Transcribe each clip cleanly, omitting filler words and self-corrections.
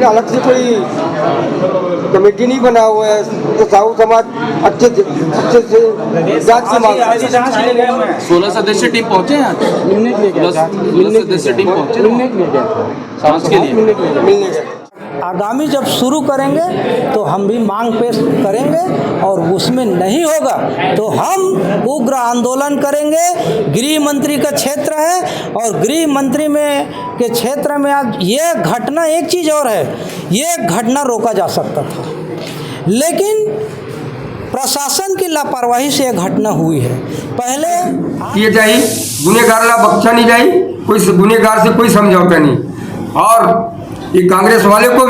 अलग से कोई कमेटी नहीं बना हुआ है, तो साहू समाज अच्छे से जांच की मांग। 16 सदस्य टीम पहुंचे हैं, 16 सदस्य टीम पहुंचे जांच के लिए मिलने के। आगामी जब शुरू करेंगे तो हम भी मांग पेश करेंगे और उसमें नहीं होगा तो हम उग्र आंदोलन करेंगे। गृह मंत्री का क्षेत्र है और गृह मंत्री में के क्षेत्र में आज ये घटना, एक चीज़ और है, ये घटना रोका जा सकता था, लेकिन प्रशासन की लापरवाही से यह घटना हुई है। पहले किए जाए गुनेगार ला बख्शा नहीं जाए, कोई गुनेगार से कोई समझौता नहीं। और ये कांग्रेस वाले को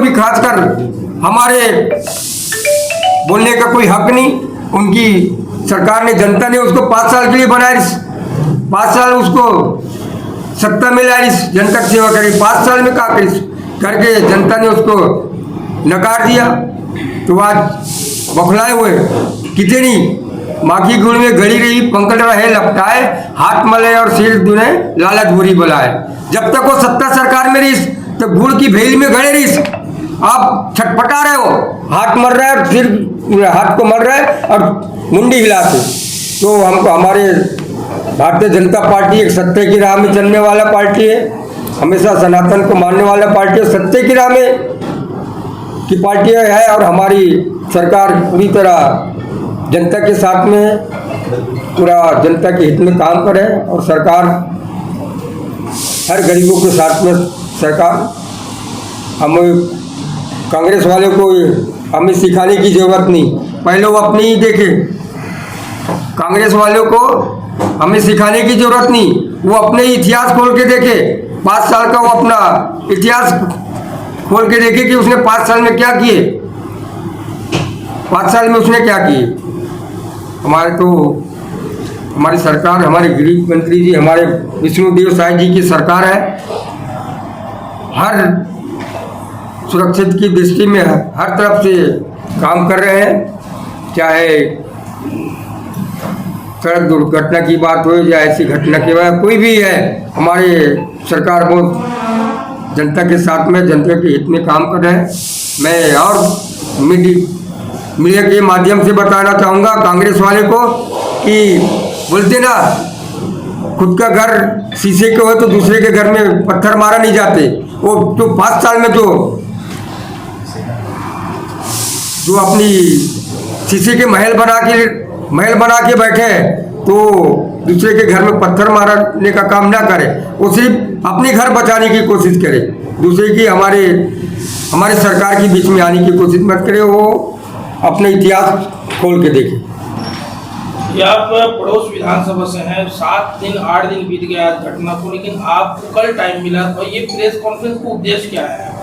भी खासकर हमारे बोलने का कोई हक नहीं। उनकी सरकार ने, जनता ने उसको 5 साल के लिए बनाया, 5 साल उसको सत्ता में लाया, जनता की सेवा करी। 5 साल में क्या करके जनता ने उसको नकार दिया। तो आज बौखलाए हुए कितनी माखी गुड़ में गड़ी रही, पंकड़ रहे लपटाए, हाथ मले और सिर दुने लालच बुरी बुलाए। जब तक वो सत्ता सरकार में रही तो गुड़ की भेल में गड़े रही। आप छटपटा रहे हो, हाथ मर रहा है, फिर हाथ को मर रहा है और मुंडी हिलाते। तो हमको, हमारे भारतीय जनता पार्टी एक सत्य की राह में चलने वाला पार्टी है, हमेशा सनातन को मानने वाला पार्टी है, सत्य की राह में की पार्टी है। और हमारी सरकार पूरी तरह जनता के साथ में है, पूरा जनता के हित में काम करे और सरकार हर गरीबों के साथ में सरकार। हम कांग्रेस वाले को हमें सिखाने की जरूरत नहीं, पहले वो अपने ही देखे। कांग्रेस वालों को हमें सिखाने की जरूरत नहीं, वो अपने ही इतिहास खोल के देखे। 5 साल का वो अपना इतिहास खोल के देखे कि उसने 5 साल में क्या किए, 5 साल में उसने क्या किए। हमारी सरकार, हमारे गृह मंत्री जी, हमारे विष्णुदेव साय जी की सरकार है। हर सुरक्षित की दृष्टि में हर तरफ से काम कर रहे हैं, चाहे सड़क दुर्घटना की बात हो या ऐसी घटना की बात, कोई भी है, हमारे सरकार बहुत जनता के साथ में, जनता के हित में काम कर रहे हैं। मैं और मीडिया के माध्यम से बताना चाहूँगा कांग्रेस वाले को कि बोलते ना, खुद का घर शीशे के हो तो दूसरे के घर में पत्थर मारा नहीं जाते। वो जो 5 साल में जो अपनी शीशे के महल बना के बैठे तो दूसरे के घर में पत्थर मारने का काम ना करे, वो सिर्फ अपने घर बचाने की कोशिश करे, दूसरे की हमारे सरकार के बीच में आने की कोशिश मत करे। वो अपने इतिहास खोल के देखे। आप पड़ोस विधानसभा से हैं, 7 दिन 8 दिन बीत गया घटना को, लेकिन आपको कल टाइम मिला, तो ये प्रेस कॉन्फ्रेंस का उद्देश्य क्या है?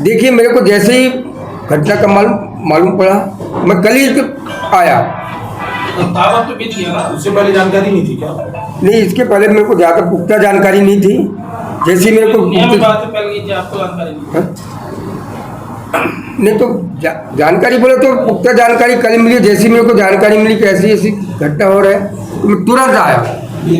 देखिए, मेरे को जैसे ही घटना का मालूम पड़ा, मैं कल ही आया। तो बीत गया ना, उससे पहले जानकारी नहीं थी क्या? नहीं, इसके पहले मेरे को ज़्यादा पुख्ता जानकारी नहीं थी। जैसे मेरे को आपको जानकारी नहीं, तो जानकारी बोले तो पुख्ता जानकारी कल मिली। जैसी मेरे को जानकारी मिली कि ऐसी ऐसी घटना हो रहा है, तो मैं तुरंत आया,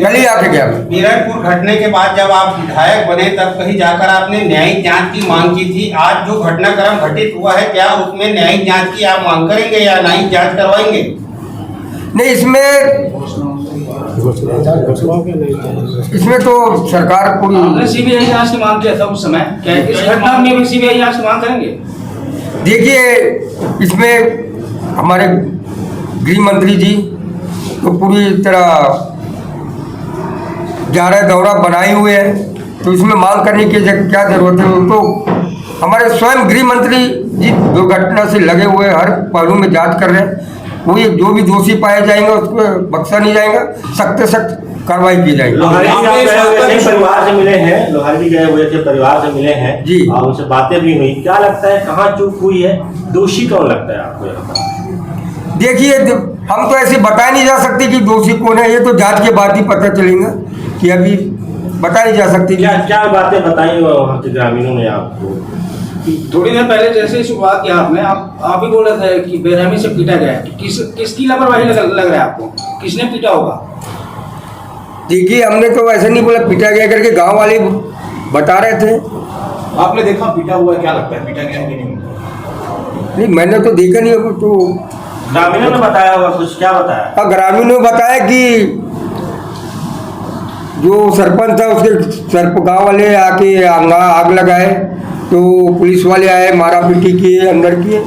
कल ही आके गया। मीरपुर घटने के बाद जब आप विधायक बने तब कहीं जाकर आपने न्यायिक जांच की मांग की थी। आज जो घटनाक्रम घटित हुआ है, क्या उसमें न्यायिक जांच की आप मांग करेंगे या न्यायिक जांच करवाएंगे? नहीं, इसमें तो सरकार पूरी सीबीआई जांच की मांग किया था उस समय, क्या इस घटना में भी सीबीआई जांच की मांग करेंगे? देखिए, इसमें हमारे गृह मंत्री जी तो पूरी तरह 11 दौरा बनाए हुए हैं, तो इसमें मांग करने की क्या जरूरत है। तो हमारे स्वयं गृह मंत्री जी दुर्घटना से लगे हुए हर पहलू में जांच कर रहे हैं। वही जो भी दोषी पाए जाएंगे उसको बख्शा नहीं जाएगा, सख्त से सख्त कार्रवाई की जाएगी। लोहारी परिवार से मिले हैं, लोहारी भी गए हुए थे, परिवार से मिले हैं जी, और उनसे बातें भी हुई। क्या लगता है, कहाँ चूक हुई है, दोषी कौन लगता है आपको यहाँ पर? देखिए, हम तो ऐसे बता नहीं जा सकते कि दोषी कौन है, ये तो जांच के बाद ही पता चलेगा, कि अभी बता नहीं जा सकती। क्या बातें बताई वहाँ के ग्रामीणों ने आपको? थोड़ी देर पहले जैसे शुरुआत किया आपने, आप ही बोल रहे थे कि बेरहमी से पीटा गया है, किसकी लापरवाही लग रहा है आपको? किसने पीटा होगा? देखिए, हमने तो ऐसा नहीं बोला पीटा गया करके, गांव वाले बता रहे थे। आपने देखा पीटा हुआ है, क्या लगता है पीटा गया है कि नहीं? नहीं, मैंने तो देखा नहीं है। तो ग्रामीणों ने बताया होगा कुछ, क्या बताया? ग्रामीणों ने बताया कि जो सरपंच था उसके सर गाँव वाले आके आग लगाए, तो पुलिस वाले आए, मारा पीटी किए, अंदर किए,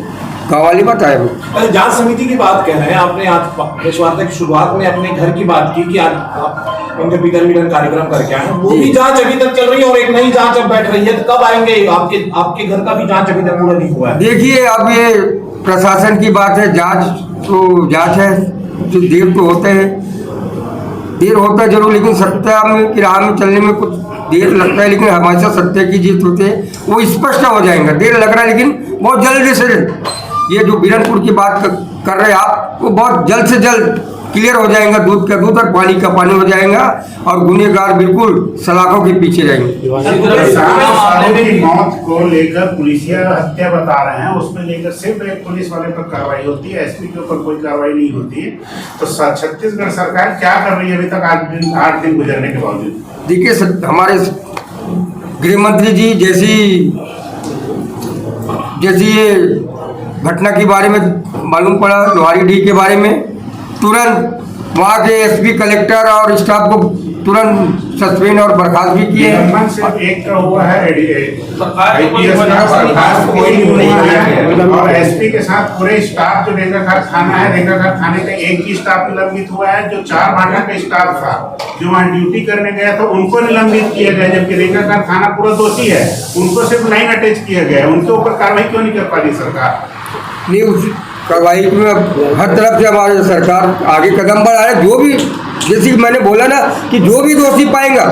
गाँव वाले बताए। अरे जांच समिति की बात कह रहे हैं आपने, आज प्रेस वार्ता की शुरुआत में अपने घर की बात की कि आज आप उनके पितर मिलन कार्यक्रम करके आए, वो भी जांच अभी तक चल रही है और एक नई जांच अब बैठ रही है, तो कब आएंगे? आपके घर का भी जांच अभी तक पूरा नहीं हुआ है। देखिए, अब ये प्रशासन की बात है, जांच तो जांच है, जो देर तो होते हैं, देर होता है जरूर, लेकिन सत्य की राह में चलने में कुछ देर लगता है, लेकिन हमेशा सत्य की जीत होती है, वो स्पष्ट हो जाएगा। देर लग रहा है लेकिन बहुत जल्द से ये जो बीरनपुर की बात कर रहे हैं आप, वो बहुत जल्द से जल्द क्लियर हो जाएगा। दूध का दूध और पानी का पानी हो जाएगा और गुनहगार बिल्कुल सलाखों के पीछे रहेंगे। की मौत को लेकर पुलिसिया हत्या बता रहे हैं, उसमें लेकर सिर्फ एक पुलिस वाले पर कार्रवाई होती है, एसपी के ऊपर कोई कार्रवाई नहीं होती है। तो छत्तीसगढ़ सरकार क्या कर रही है अभी तक, 8 दिन गुजरने के बावजूद? देखिए, हमारे गृह मंत्री जी जैसी ये घटना के बारे में मालूम पड़ा, लोहारीडीह के बारे में, तुरंत वहाँ के एसपी, कलेक्टर और स्टाफ को तुरंत सस्पेंड और बर्खास्त भी किए हैं। सिर्फ एक का हुआ है, और एसपी के साथ पूरे स्टाफ जो रेंगाघाट थाना है, रेंगाघाट थाने का एक ही स्टाफ निलंबित हुआ है, जो 4 भाटा का स्टाफ था जो वहाँ ड्यूटी करने गया था उनको निलंबित किया गया, जबकि रेंगाघाट थाना पूरा दोषी है, उनको सिर्फ लाइन अटैच किया गया, उनके ऊपर कार्रवाई क्यों नहीं कर पा रही सरकार? नहीं, उस कार्रवाई में हर तरफ से हमारी सरकार आगे कदम बढ़ा है। जो भी, जैसे कि मैंने बोला ना कि जो भी दोषी पाएगा,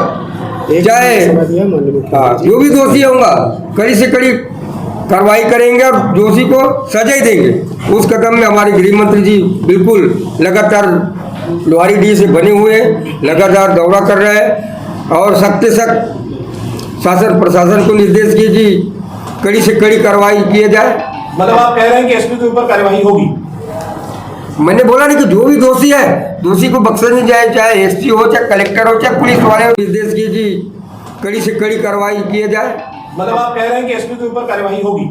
चाहे जो भी दोषी होगा, कड़ी से कड़ी कार्रवाई करेंगे और दोषी को सजा ही देंगे। उस कदम में हमारे गृह मंत्री जी बिल्कुल लगातार लोहारीडीह से बने हुए हैं, लगातार दौरा कर रहे हैं और सख्त से सख्त शासन प्रशासन को निर्देश किए कि कड़ी से कड़ी कार्रवाई किए जाए। मतलब आप कह रहे हैं कि एसपी के ऊपर कार्रवाई होगी? मैंने बोला नहीं कि जो भी दोषी है, दोषी को बख्शा नहीं जाए, चाहे एसपी हो, चाहे कलेक्टर हो, चाहे पुलिस वाले हो, निर्देश किए कि कड़ी से कड़ी कार्रवाई किए जाए। मतलब आप कह रहे हैं कि एसपी के ऊपर कार्रवाई होगी?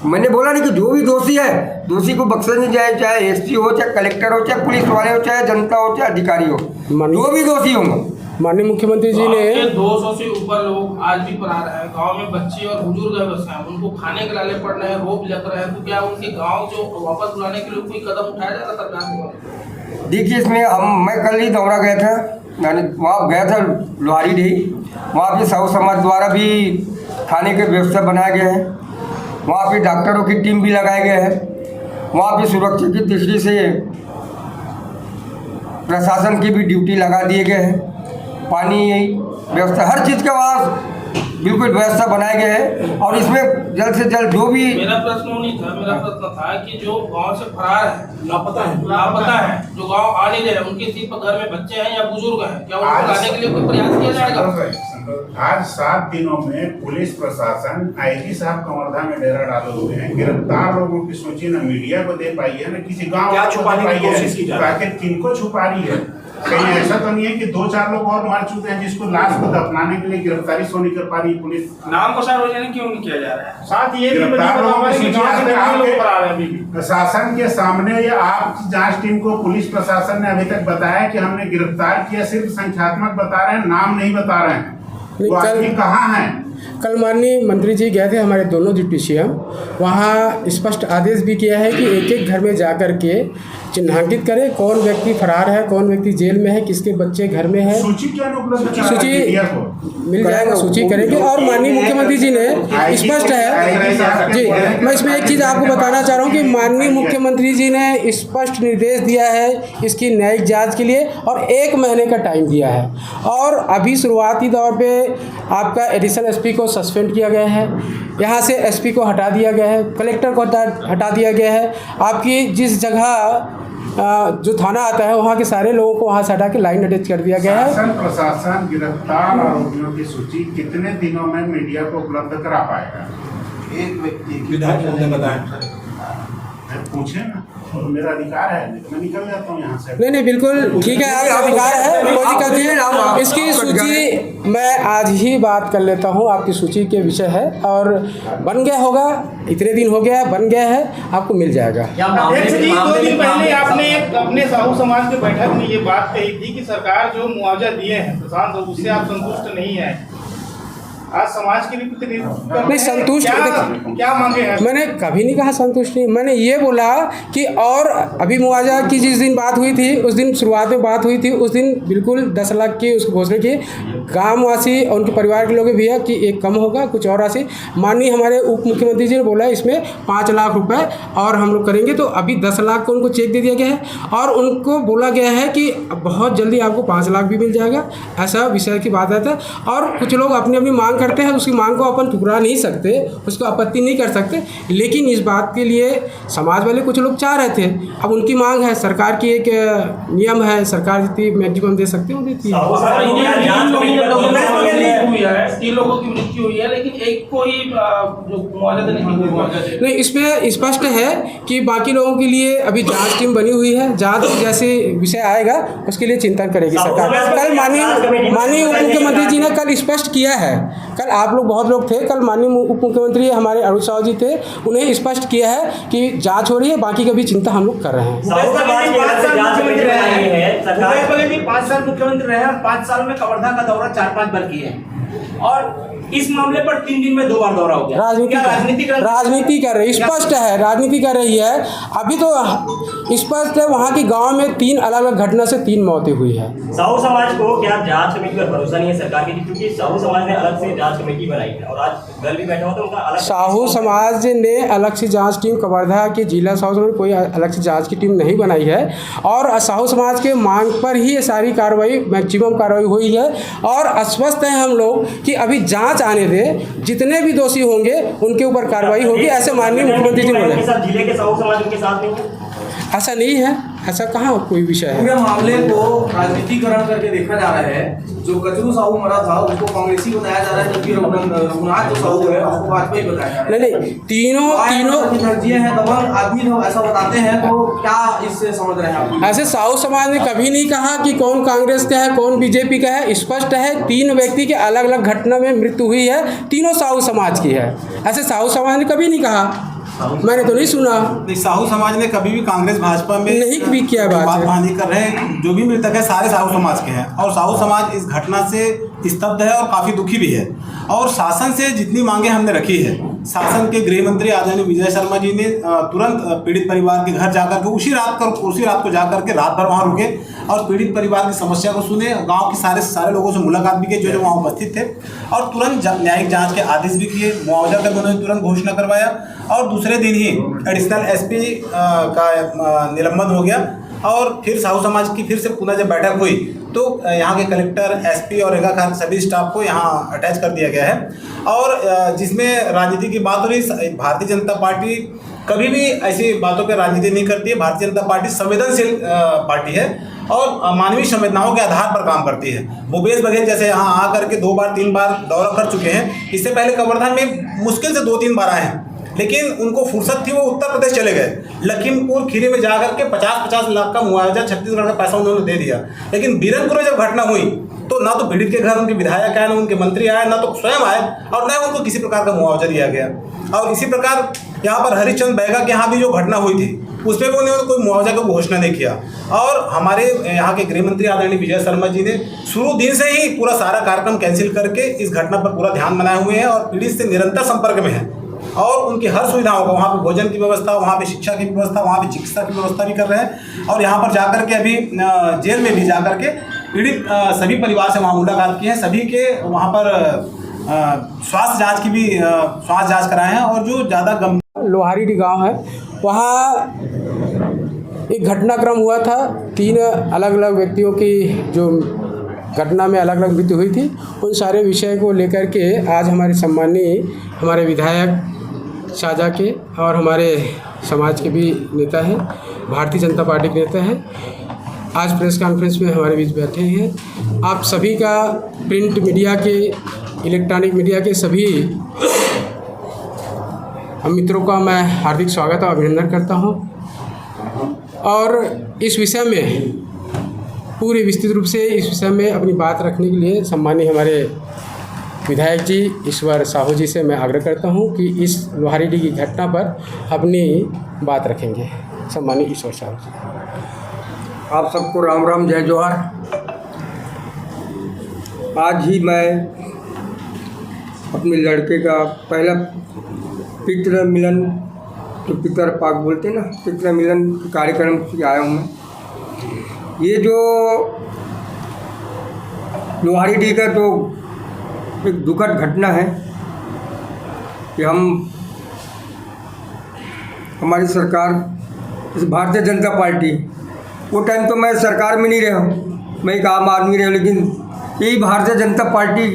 मैंने बोला नहीं कि जो भी दोषी है, दोषी को बख्शा नहीं जाए, चाहे एसपी हो, चाहे कलेक्टर हो, चाहे पुलिस वाले हो, चाहे जनता हो, चाहे अधिकारी हो, जो भी दोषी होंगे। माननीय मुख्यमंत्री जी ने 200 से ऊपर लोग आज भी फरार हैं, गांव में बच्चे और बुजुर्ग बसे हैं, उनको खाने के लाले पड़ रहे हैं, रोप लग रहे हैं, तो क्या उनके गांव जो वापस बुलाने के लिए कोई कदम उठाया जा रहा सरकार द्वारा? देखिए, इसमें मैं कल ही दौरा गया था, मैंने वहाँ गया था लोहारीडीह, वहाँ पे साहू समाज द्वारा भी खाने की व्यवस्था बनाया गया है, वहाँ पे डॉक्टरों की टीम भी लगाया गया है, वहाँ पे सुरक्षा की दृष्टि से प्रशासन की भी ड्यूटी लगा दिए गए हैं, पानी व्यवस्था हर चीज़ का वहाँ बिल्कुल व्यवस्था बनाया गया है। और इसमें जल्द से जल्द जो भी, मेरा प्रश्न नहीं था, मेरा प्रश्न था कि जो गांव से फरार है, लापता है, जो गांव आ नहीं रहे, उनके सिर्फ घर में बच्चे हैं या बुजुर्ग हैं, क्या उनको लाने के लिए कोई प्रयास किया जाएगा? आज 7 दिनों में पुलिस प्रशासन आईजी साहब कवर्धा में डेरा डाले हुए हैं, गिरफ्तार लोगों की सूची न मीडिया को दे पाई है, न किसी गाँव क्या छुपाने की कोशिश की जा रही है? किनको छुपा रही है? कहीं ऐसा तो नहीं है कि 2-4 लोग और मर चुके हैं जिसको लाश को दफनाने के लिए गिरफ्तारी सो नहीं कर पा रही पुलिस? नाम को सार्वजनिक क्यों नहीं किया जा रहा है? साथ ये भी गिरफ्तार लोगों की सूची लोग फरार हैं अभी भी। प्रशासन के सामने या आपकी जांच टीम को पुलिस प्रशासन ने अभी तक बताया कि हमने गिरफ्तार किया, सिर्फ संख्यात्मक बता रहे हैं, नाम नहीं बता रहे हैं। वो आदमी कहाँ है? कल माननीय मंत्री जी गए थे हमारे दोनों डिप्टी सीएम, वहाँ स्पष्ट आदेश भी किया है कि एक एक घर में जाकर के चिन्हांकित करें कौन व्यक्ति फरार है, कौन व्यक्ति जेल में है, किसके बच्चे घर में है, सूची क्यों नहीं उपलब्ध? सूची मिल जाएगा, सूची करेंगे। और माननीय मुख्यमंत्री जी ने स्पष्ट है जी, मैं इसमें एक चीज़ आपको बताना चाह रहा हूँ कि माननीय मुख्यमंत्री जी ने स्पष्ट निर्देश दिया है इसकी न्यायिक जांच के लिए और 1 महीने का टाइम दिया है। और अभी शुरुआती दौर पे आपका एडिशनल एसपी को सस्पेंड किया गया है, यहाँ से एसपी को हटा दिया गया है, कलेक्टर को हटा दिया गया है, आपकी जिस जगह जो थाना आता है वहाँ के सारे लोगों को वहाँ से हटा के लाइन अटैच कर दिया गया है। शासन प्रशासन गिरफ्तार आरोपियों की सूची कितने दिनों में मीडिया को उपलब्ध करा पाएगा? एक व्यक्ति विधायक ने बताया, पूछे ना। मेरा अधिकार है, मैं निकल जाता हूँ यहाँ से। नहीं बिल्कुल ठीक है, आपका अधिकार है, कोई दिक्कत नहीं है। इसकी सूची मैं आज ही बात कर लेता हूँ, आपकी सूची के विषय है और बन गया होगा, इतने दिन हो गया बन गया है, आपको मिल जाएगा। अध्यक्ष जी, 2 दिन पहले आपने अपने साहू समाज की बैठक में ये बात कही थी कि सरकार जो मुआवजा दिए हैं किसान को, उससे आप संतुष्ट नहीं है। आज समाज के भी नहीं संतुष्ट क्या मांगे हैं? मैंने कभी नहीं कहा संतुष्ट नहीं, मैंने ये बोला कि और अभी मुआवजा की जिस दिन बात हुई थी, उस दिन शुरुआत में बात हुई थी, उस दिन बिल्कुल 10 लाख की उसको घोषणा की, गांववासी और उनके परिवार के लोग भी है कि एक कम होगा कुछ और राशि। माननीय हमारे उप मुख्यमंत्री जी ने बोला इसमें 5 लाख रुपए और हम लोग करेंगे, तो अभी 10 लाख को उनको चेक दे दिया गया है और उनको बोला गया है कि बहुत जल्दी आपको 5 लाख भी मिल जाएगा, ऐसा विषय की बात है। और कुछ लोग अपनी अपनी मांग करते हैं, उसकी मांग को अपन ठुकरा नहीं सकते, उसको आपत्ति नहीं कर सकते, लेकिन इस बात के लिए समाज वाले कुछ लोग चाह रहे थे, अब उनकी मांग है, सरकार की एक नियम है, सरकार जितनी मैक्सिमम दे सकते हैं देती है। 3 लोगों की मृत्यु हुई है, लेकिन एक को ही जो मुआवजा देने की नहीं, इसमें स्पष्ट है कि बाकी लोगों के लिए अभी जांच टीम बनी हुई है, जांच जैसे विषय आएगा उसके लिए चिंतन करेगी सरकार। कल माननीय उप मुख्यमंत्री जी ने कल स्पष्ट किया है, कल आप लोग बहुत लोग थे, कल माननीय उप मुख्यमंत्री हमारे अरुण साहू जी थे, उन्हें स्पष्ट किया है कि जांच हो रही है, बाकी का भी चिंता हम लोग कर रहे हैं। 5 साल मुख्यमंत्री रहे और 5 साल में कवर्धा का दौरा 4-5 बार किए और इस मामले पर 3 दिन में 2 बार दौरा हो गया। राजनीति कर रही, स्पष्ट है राजनीति कर रही है। अभी तो स्पष्ट है, वहाँ की गांव में 3 अलग-अलग घटना से 3 मौतें हुई है। साहू समाज को क्या जांच कमेटी पर भरोसा नहीं है सरकार की, क्योंकि साहू समाज ने अलग से जांच कमेटी बनाई है और आज दल भी बैठा हुआ था उनका अलग। साहू समाज ने अलग से जांच टीम, कवर्धा की जिला साहू समाज कोई अलग से जांच की टीम नहीं बनाई है और साहू समाज के मांग पर ही ये सारी कार्रवाई, मैक्सिमम कार्रवाई हुई है और आश्वस्त हैं हम लोग कि अभी जांच आने दे, जितने भी दोषी होंगे उनके ऊपर कार्रवाई होगी, ऐसे माननीय मुख्यमंत्री जी बोले। जिले के साहू समाज उनके साथ नहीं है, ऐसा नहीं है, ऐसा कहाँ कोई विषय है। पूरे मामले को राजनीतिकरण करके देखा जा रहा है। जो कचरू साहू मरा था उसको कांग्रेसी बताया जा रहा है, जबकि रघुनाथ जो साहू है उसको वाजपेयी बताया जा रहा है। नहीं, तीनों हैं, दबंग आदमी लोग ऐसा बताते हैं, तो क्या इससे समझ रहे हैं आप? ऐसे साहू समाज ने कभी नहीं कहा कि कौन कांग्रेस का है कौन बीजेपी का है, स्पष्ट है 3 व्यक्ति के अलग अलग घटना में मृत्यु हुई है, तीनों साहू समाज की है। ऐसे साहू समाज ने कभी नहीं कहा, मैंने तो नहीं सुना। साहू समाज ने कभी भी कांग्रेस भाजपा में नहीं भी किया बात नहीं कर रहे हैं। जो भी मृतक है सारे साहू समाज के हैं और साहू समाज इस घटना से स्तब्ध है और काफ़ी दुखी भी है। और शासन से जितनी मांगे हमने रखी है, शासन के गृह मंत्री आदरणीय विजय शर्मा जी ने तुरंत पीड़ित परिवार के घर जाकर के उसी रात को जाकर के रात भर वहाँ रुके और पीड़ित परिवार की समस्या को सुने, गांव के सारे लोगों से मुलाकात भी की जो वहाँ उपस्थित थे और तुरंत न्यायिक जांच के आदेश भी किए, मुआवजा का उन्होंने तुरंत घोषणा करवाया और दूसरे दिन ही एडिशनल एसपी का निलंबन हो गया। और फिर साहू समाज की फिर से पुनः जब बैठक हुई तो यहाँ के कलेक्टर, एसपी और रेखा सभी स्टाफ को यहाँ अटैच कर दिया गया है। और जिसमें राजनीति की बात हो रही, भारतीय जनता पार्टी कभी भी ऐसी बातों पर राजनीति नहीं करती है। भारतीय जनता पार्टी संवेदनशील पार्टी है और मानवीय संवेदनाओं के आधार पर काम करती है। भूपेश बघेल जैसे यहाँ आकर के 2 बार 3 बार दौरा कर चुके हैं, इससे पहले कवर्धा में मुश्किल से 2-3 बार आए हैं, लेकिन उनको फुर्सत थी, वो उत्तर प्रदेश चले गए। लखीमपुर खीरी में जाकर के 50-50 लाख का मुआवजा छत्तीसगढ़ का पैसा उन्होंने दे दिया। लेकिन बीरनपुर में जब घटना हुई तो ना तो पीड़ित के घर उनके विधायक आए, ना उनके मंत्री आए, ना तो स्वयं आए और न उनको किसी प्रकार का मुआवजा दिया गया। और इसी प्रकार यहाँ पर हरिश्चंद्र बैगा के यहाँ भी जो घटना हुई थी उसमें भी उन्होंने कोई मुआवजा का घोषणा नहीं किया। और हमारे यहाँ के गृह मंत्री आदरणीय विजय शर्मा जी ने शुरू दिन से ही पूरा सारा कार्यक्रम कैंसिल करके इस घटना पर पूरा ध्यान बनाए हुए हैं और पीड़ित से निरंतर संपर्क में है और उनकी हर सुविधाओं को, वहाँ पे भोजन की व्यवस्था, वहाँ पे शिक्षा की व्यवस्था, वहाँ पे चिकित्सा की व्यवस्था भी कर रहे हैं। और यहाँ पर जाकर के अभी जेल में भी जाकर के पीड़ित सभी परिवार से वहाँ मुलाकात की है, सभी के वहाँ पर स्वास्थ्य जांच की भी स्वास्थ्य जांच कराए हैं। और जो ज़्यादा गंभीर लोहारी गांव है, वहाँ एक घटनाक्रम हुआ था, 3 अलग अलग व्यक्तियों की जो घटना में अलग अलग मृत्यु हुई थी, उन सारे विषय को लेकर के आज हमारे सम्मानीय हमारे विधायक शाहजहाँ के और हमारे समाज के भी नेता हैं, भारतीय जनता पार्टी के नेता हैं, आज प्रेस कॉन्फ्रेंस में हमारे बीच बैठे हैं। आप सभी का प्रिंट मीडिया के, इलेक्ट्रॉनिक मीडिया के सभी हम मित्रों का मैं हार्दिक स्वागत और अभिनंदन करता हूं। और इस विषय में पूरी विस्तृत रूप से इस विषय में अपनी बात रखने के लिए सम्मानीय हमारे विधायक जी ईश्वर साहू जी से मैं आग्रह करता हूं कि इस लोहारीडीह की घटना पर अपनी बात रखेंगे। सम्मानीय ईश्वर साहू जी। आप सबको राम राम, जय जोहार। आज ही मैं अपने लड़के का पहला पितृ मिलन, तो पितर पाक बोलते ना, पितृ मिलन कार्यक्रम से आया हूँ मैं। ये जो लोहारीडीह का तो एक दुखद घटना है कि हमारी सरकार, इस भारतीय जनता पार्टी, वो टाइम तो मैं सरकार में नहीं रहा हूँ, मैं एक आम आदमी रहा, लेकिन यही भारतीय जनता पार्टी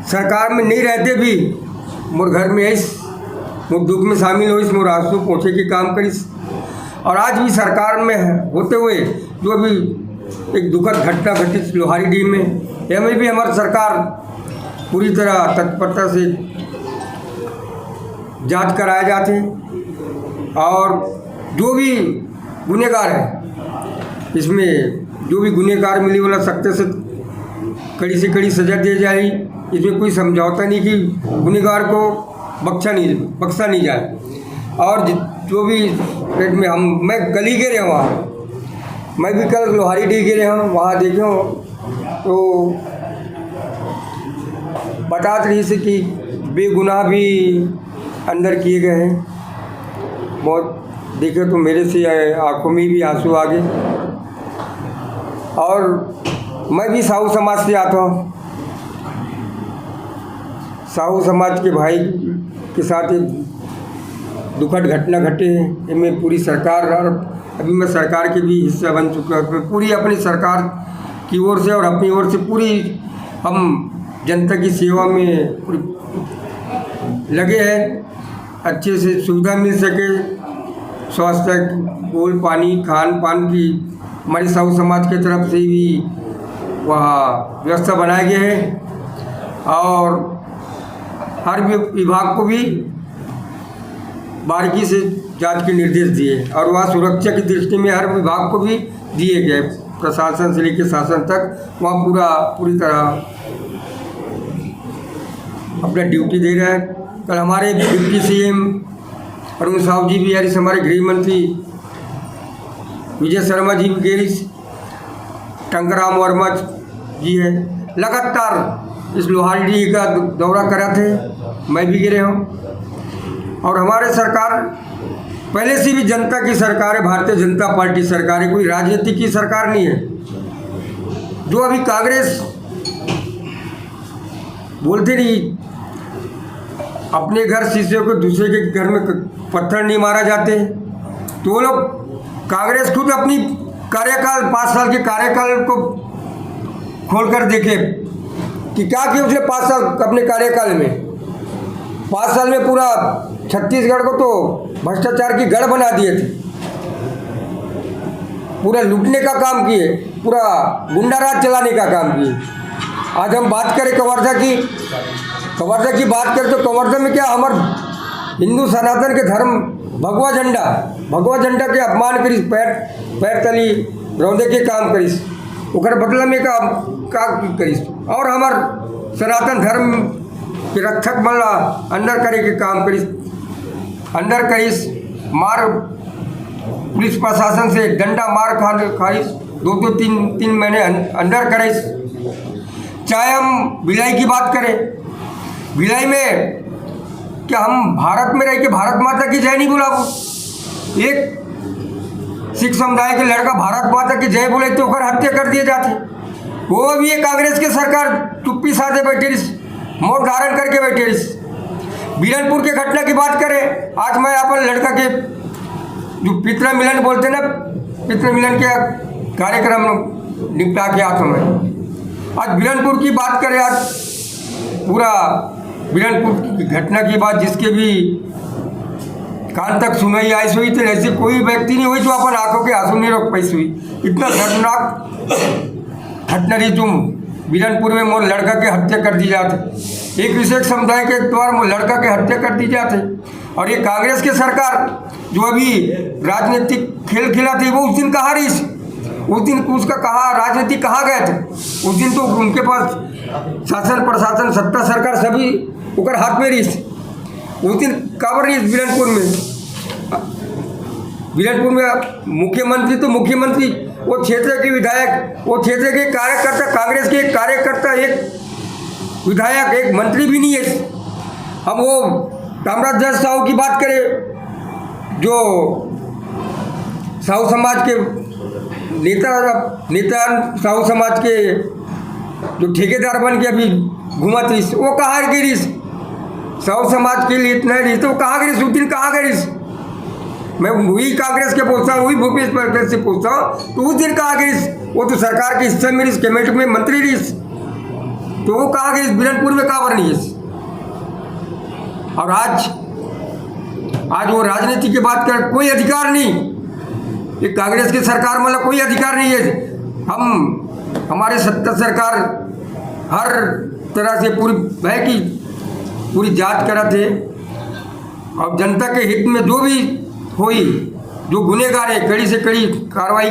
सरकार में नहीं रहते भी मोर घर में इस मोर दुख में शामिल हो, इस मोर आंसू पहुँचे के काम करिस। और आज भी सरकार में होते हुए जो भी एक दुखद घटना घटित लोहारीडीह में, हमें भी हमारी सरकार पूरी तरह तत्परता से जांच कराए जाते हैं और जो भी गुनहगार है, इसमें जो भी गुनहगार मिली वाला सख्त से कड़ी से कड़ी सज़ा दी जाए। इसमें कोई समझौता नहीं कि गुनहगार को बख्शा नहीं जाए। और जो भी पेट में मैं गली गिरे वहाँ, मैं भी कल लोहारीडीह गिरे हूँ, वहाँ देखे हो तो बता रही से कि बेगुनाह भी अंदर किए गए हैं। बहुत देखे तो मेरे से आंखों में भी आंसू आ गए। और मैं भी साहू समाज से आता हूँ। साहू समाज के भाई के साथ एक दुखद घटना घटे हैं, इनमें पूरी सरकार, और अभी मैं सरकार के भी हिस्सा बन चुका हूँ। पूरी अपनी सरकार की ओर से और अपनी ओर से पूरी हम जनता की सेवा में पूरी लगे हैं। अच्छे से सुविधा मिल सके, स्वास्थ्य, गोल पानी, खान पान की हमारे साहू समाज की तरफ से भी वहाँ व्यवस्था बनाए गए हैं। और हर विभाग को भी बारीकी से जांच के निर्देश दिए और वहाँ सुरक्षा की दृष्टि में हर विभाग को भी दिए गए, प्रशासन से लेकर शासन तक वहाँ पूरी तरह अपना ड्यूटी दे रहा है। कल हमारे डिप्टी सीएम अरुण साहू जी भी, यार हमारे गृह मंत्री विजय शर्मा जी भी गए, टंकराम वर्मा जी है, लगातार इस लोहारीडीह का दौरा करा थे, मैं भी गिरे हूँ। और हमारे सरकार पहले से भी जनता की सरकार है, भारतीय जनता पार्टी सरकार है, कोई राजनीति की सरकार नहीं है। जो अभी कांग्रेस बोलते नहीं, अपने घर शीशे को दूसरे के घर में पत्थर नहीं मारा जाते, तो वो लोग कांग्रेस खुद अपनी कार्यकाल 5 साल के कार्यकाल को खोलकर देखे कि क्या किया उसने 5 साल अपने कार्यकाल में। 5 साल में पूरा छत्तीसगढ़ को तो भ्रष्टाचार की गढ़ बना दिए थे, पूरा लूटने का काम किए, पूरा गुंडा राज चलाने का काम किए। आज हम बात करें कवर्धा की बात करें तो कवर्धा में क्या हमारे हिंदू सनातन के धर्म भगवा झंडा के अपमान करिस, पैर तली रौदे के काम करिस, ओकर बदला में का करिस। और हमार सनातन धर्म के रक्षक बनला अंदर करे के काम करिस, मार पुलिस प्रशासन से डंडा मार खाइस, 2-3 महीने अंदर करिस। चाहे हम भिलाई की बात करें, भिलाई में क्या हम भारत में रह के भारत माता की जय नहीं बोला? एक सिख समुदाय के लड़का भारत माता की जय बोले तो ओकर हत्या कर दिए जाते। वो भी ये कांग्रेस के सरकार चुप्पी साधे बैठे रही, मौत धारण करके बैठे रही। बीरनपुर के घटना की बात करें, आज मैं अपन लड़का के जो पितृ मिलन बोलते ना, पितृ मिलन के कार्यक्रम निपटा के आता मैं। आज बीरनपुर की बात करें, आज पूरा बीरनपुर की घटना की बात जिसके भी कान तक सुनाई आई हुई थी, ऐसी कोई व्यक्ति नहीं हुई जो अपन आंखों के आंसू नहीं रोक पाई हुई। इतना दर्दनाक घटना रही जो बिरनपुर में मोर लड़का के हत्या कर दी जाते, एक विशेष समुदाय के द्वारा मोर लड़का के हत्या कर दी जाते। और ये कांग्रेस की सरकार जो अभी राजनीतिक खेल खेला थी वो उस दिन कहाँ रही, उस दिन उसका कहा राजनीति कहाँ गए थे? उस दिन तो उनके पास शासन प्रशासन सत्ता सरकार सभी उकर हाथ में रही। उस दिन काबर रही बिरनपुर में मुख्यमंत्री तो मुख्यमंत्री, वो क्षेत्र के विधायक, वो क्षेत्र के कार्यकर्ता, कांग्रेस के एक कार्यकर्ता, एक विधायक, एक मंत्री भी नहीं है। हम वो कामराज साहू की बात करें जो साहू समाज के नेता साहू समाज के जो ठेकेदार बन के अभी घूमत रही, वो कहाँ गिरी? साहू समाज के लिए इतना रही तो वो कहाँ गिरी? उस दिन कहाँ गिरी? मैं वही कांग्रेस के पूछता हूँ, वही भूपेश बघेल से पूछता हूँ, तो उस दिन कहाँ गिरी? वो तो सरकार के हिस्से में कैबिनेट में मंत्री रही, तो वो कहाँ गिरी? बिरनपुर में कहाँ पर नहीं है? और आज वो राजनीति की बात कर, कोई अधिकार नहीं, ये कांग्रेस की सरकार मतलब कोई अधिकार नहीं है। हमारे सत्ता सरकार हर तरह से पूरी जांच करा थे और जनता के हित में जो भी हुई, जो गुनहगार है कड़ी से कड़ी कार्रवाई